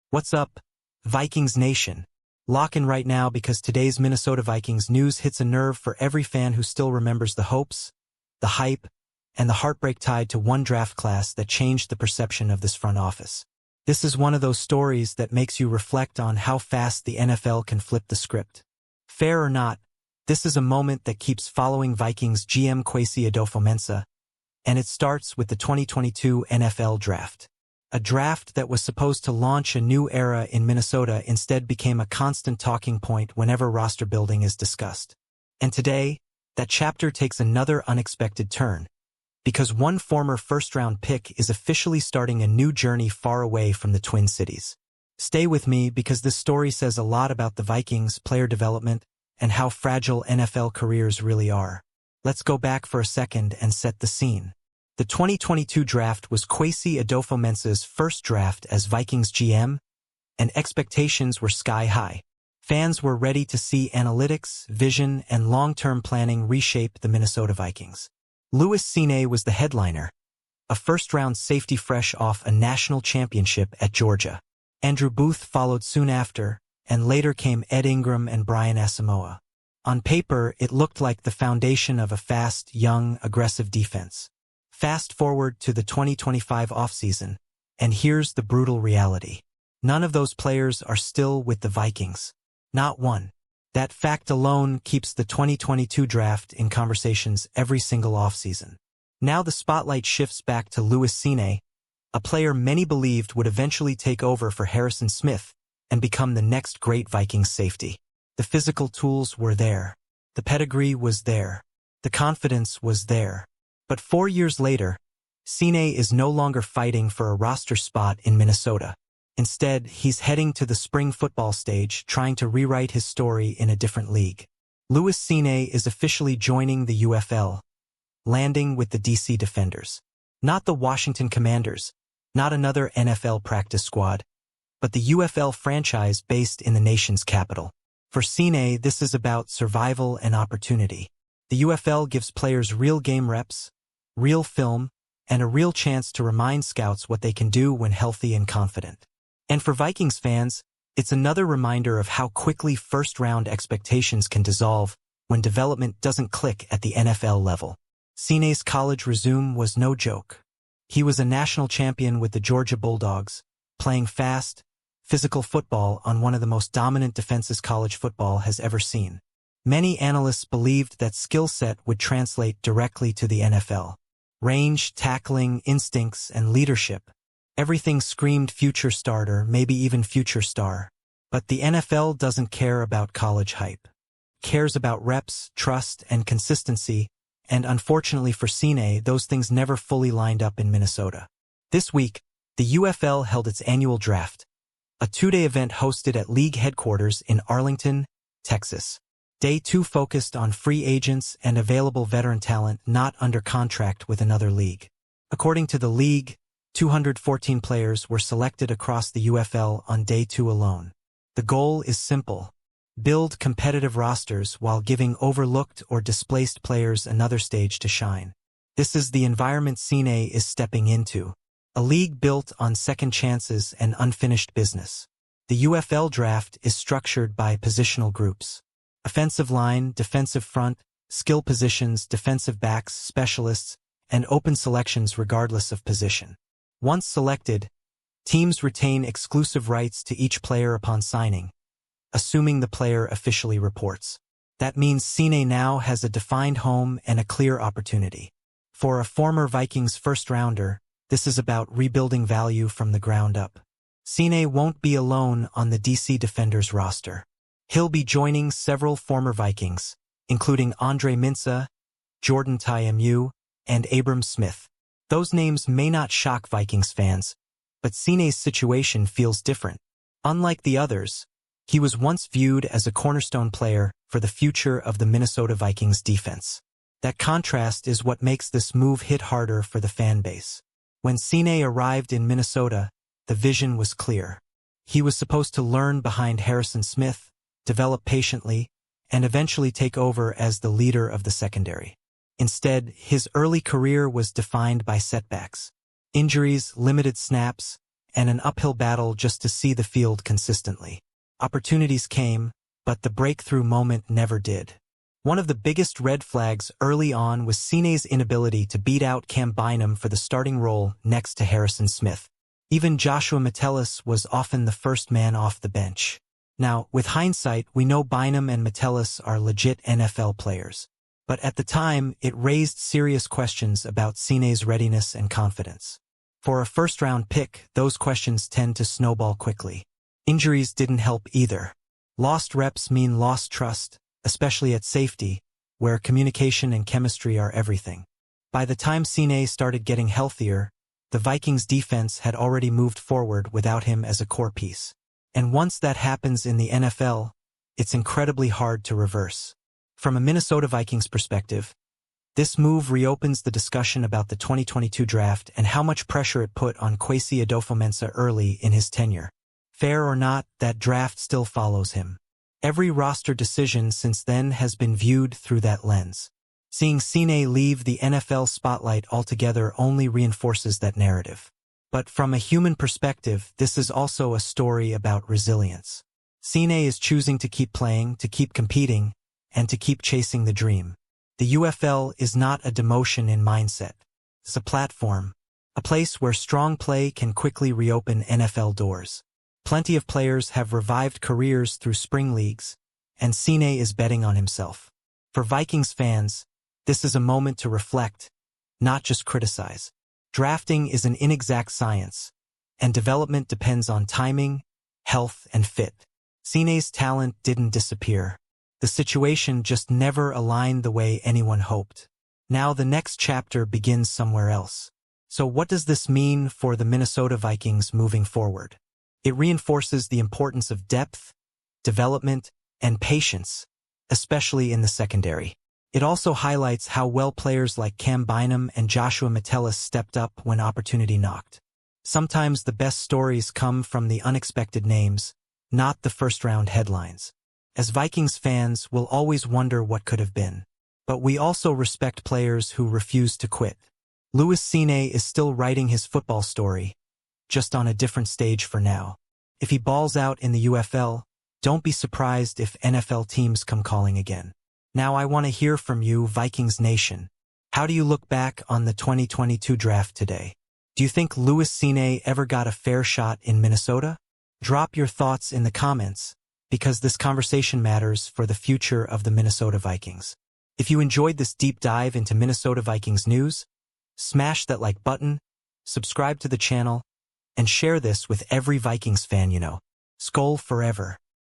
What's up, Vikings Nation? Lock in right now because today's Minnesota Vikings news hits a nerve for every fan who still remembers the hopes, the hype, and the heartbreak tied to one draft class that changed the perception of this front office. This is one of those stories that makes you reflect on how fast the NFL can flip the script. Fair or not, this is a moment that keeps following Vikings GM Kwesi Adofo-Mensah, and it starts with the 2022 NFL Draft. A draft that was supposed to launch a new era in Minnesota instead became a constant talking point whenever roster building is discussed. And today, that chapter takes another unexpected turn, because one former first-round pick is officially starting a new journey far away from the Twin Cities. Stay with me because this story says a lot about the Vikings' player development and how fragile NFL careers really are. Let's go back for a second and set the scene. The 2022 draft was Kwesi Adofo-Mensah's first draft as Vikings GM, and expectations were sky-high. Fans were ready to see analytics, vision, and long-term planning reshape the Minnesota Vikings. Louis Cine was the headliner, a first-round safety fresh off a national championship at Georgia. Andrew Booth followed soon after, and later came Ed Ingram and Brian Asamoah. On paper, it looked like the foundation of a fast, young, aggressive defense. Fast forward to the 2025 offseason, and here's the brutal reality. None of those players are still with the Vikings. Not one. That fact alone keeps the 2022 draft in conversations every single offseason. Now the spotlight shifts back to Louis Cine, a player many believed would eventually take over for Harrison Smith and become the next great Vikings safety. The physical tools were there. The pedigree was there. The confidence was there. But 4 years later, Cine is no longer fighting for a roster spot in Minnesota. Instead, he's heading to the spring football stage, trying to rewrite his story in a different league. Louis Cine is officially joining the UFL, landing with the DC Defenders. Not the Washington Commanders, not another NFL practice squad, but the UFL franchise based in the nation's capital. For Cine, this is about survival and opportunity. The UFL gives players real game reps, real film, and a real chance to remind scouts what they can do when healthy and confident. And for Vikings fans, it's another reminder of how quickly first-round expectations can dissolve when development doesn't click at the NFL level. Cine's college resume was no joke. He was a national champion with the Georgia Bulldogs, playing fast, physical football on one of the most dominant defenses college football has ever seen. Many analysts believed that skill set would translate directly to the NFL. Range, tackling, instincts, and leadership. Everything screamed future starter, maybe even future star. But the NFL doesn't care about college hype. It cares about reps, trust, and consistency, and unfortunately for Cine, those things never fully lined up in Minnesota. This week, the UFL held its annual draft, a 2-day event hosted at league headquarters in Arlington, Texas. Day 2 focused on free agents and available veteran talent not under contract with another league. According to the league, 214 players were selected across the UFL on Day 2 alone. The goal is simple: build competitive rosters while giving overlooked or displaced players another stage to shine. This is the environment Cine is stepping into, a league built on second chances and unfinished business. The UFL draft is structured by positional groups. Offensive line, defensive front, skill positions, defensive backs, specialists, and open selections regardless of position. Once selected, teams retain exclusive rights to each player upon signing, assuming the player officially reports. That means Cine now has a defined home and a clear opportunity. For a former Vikings first-rounder, this is about rebuilding value from the ground up. Cine won't be alone on the DC Defenders roster. He'll be joining several former Vikings, including Andre Mensah, Jordan Ta'amu, and Abram Smith. Those names may not shock Vikings fans, but Cine's situation feels different. Unlike the others, he was once viewed as a cornerstone player for the future of the Minnesota Vikings defense. That contrast is what makes this move hit harder for the fan base. When Cine arrived in Minnesota, the vision was clear. He was supposed to learn behind Harrison Smith, develop patiently, and eventually take over as the leader of the secondary. Instead, his early career was defined by setbacks. Injuries, limited snaps, and an uphill battle just to see the field consistently. Opportunities came, but the breakthrough moment never did. One of the biggest red flags early on was CINE'S inability to beat out Cam Bynum for the starting role next to Harrison Smith. Even Joshua Metellus was often the first man off the bench. Now, with hindsight, we know Bynum and Metellus are legit NFL players. But at the time, it raised serious questions about CINE'S readiness and confidence. For a first-round pick, those questions tend to snowball quickly. Injuries didn't help either. Lost reps mean lost trust, especially at safety, where communication and chemistry are everything. By the time CINE started getting healthier, the Vikings defense had already moved forward without him as a core piece. And once that happens in the NFL, it's incredibly hard to reverse. From a Minnesota Vikings perspective, this move reopens the discussion about the 2022 draft and how much pressure it put on Kwesi Adofo-Mensah early in his tenure. Fair or not, that draft still follows him. Every roster decision since then has been viewed through that lens. Seeing CINE leave the NFL spotlight altogether only reinforces that narrative. But from a human perspective, this is also a story about resilience. CINE is choosing to keep playing, to keep competing, and to keep chasing the dream. The UFL is not a demotion in mindset. It's a platform, a place where strong play can quickly reopen NFL doors. Plenty of players have revived careers through spring leagues, and CINE is betting on himself. For Vikings fans, this is a moment to reflect, not just criticize. Drafting is an inexact science, and development depends on timing, health, and fit. CINE's talent didn't disappear. The situation just never aligned the way anyone hoped. Now the next chapter begins somewhere else. So what does this mean for the Minnesota Vikings moving forward? It reinforces the importance of depth, development, and patience, especially in the secondary. It also highlights how well players like Cam Bynum and Joshua Metellus stepped up when opportunity knocked. Sometimes the best stories come from the unexpected names, not the first-round headlines. As Vikings fans, we'll always wonder what could have been. But we also respect players who refuse to quit. Louis CINE is still writing his football story, just on a different stage for now. If he balls out in the UFL, don't be surprised if NFL teams come calling again. Now I want to hear from you, Vikings Nation. How do you look back on the 2022 draft today? Do you think Louis CINE ever got a fair shot in Minnesota? Drop your thoughts in the comments, because this conversation matters for the future of the Minnesota Vikings. If you enjoyed this deep dive into Minnesota Vikings news, smash that like button, subscribe to the channel, and share this with every Vikings fan you know. Skol forever.